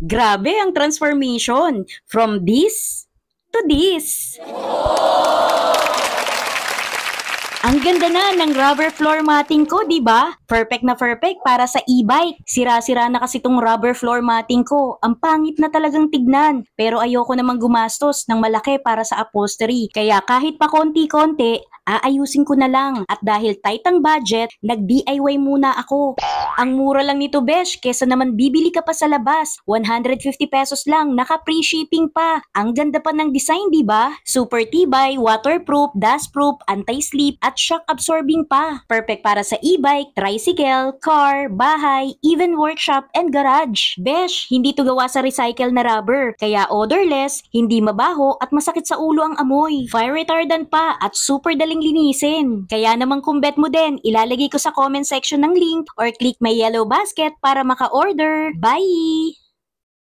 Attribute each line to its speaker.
Speaker 1: Grabe ang transformation from this to this. Ang ganda na ng rubber floor matting ko, di ba? Perfect na perfect para sa e-bike. Sira-sira na kasi tong rubber floor matting ko. Ang pangit na talagang tignan. Pero ayoko namang gumastos ng malaki para sa upholstery. Kaya kahit pa konti-konti, aayusin ko na lang. At dahil tight ang budget, nag-DIY muna ako. Ang mura lang nito, besh, kesa naman bibili ka pa sa labas. 150 pesos lang, naka-free shipping pa. Ang ganda pa ng design, di ba? Super tibay, waterproof, dustproof, anti-slip, at shock absorbing pa. Perfect para sa e-bike, tricycle, car, bahay, even workshop and garage. Besh, hindi to gawa sa recycle na rubber. Kaya odorless, hindi mabaho at masakit sa ulo ang amoy. Fire retardant pa at super daling linisin. Kaya naman kung bet mo din, ilalagay ko sa comment section ng link or click my yellow basket para maka-order. Bye!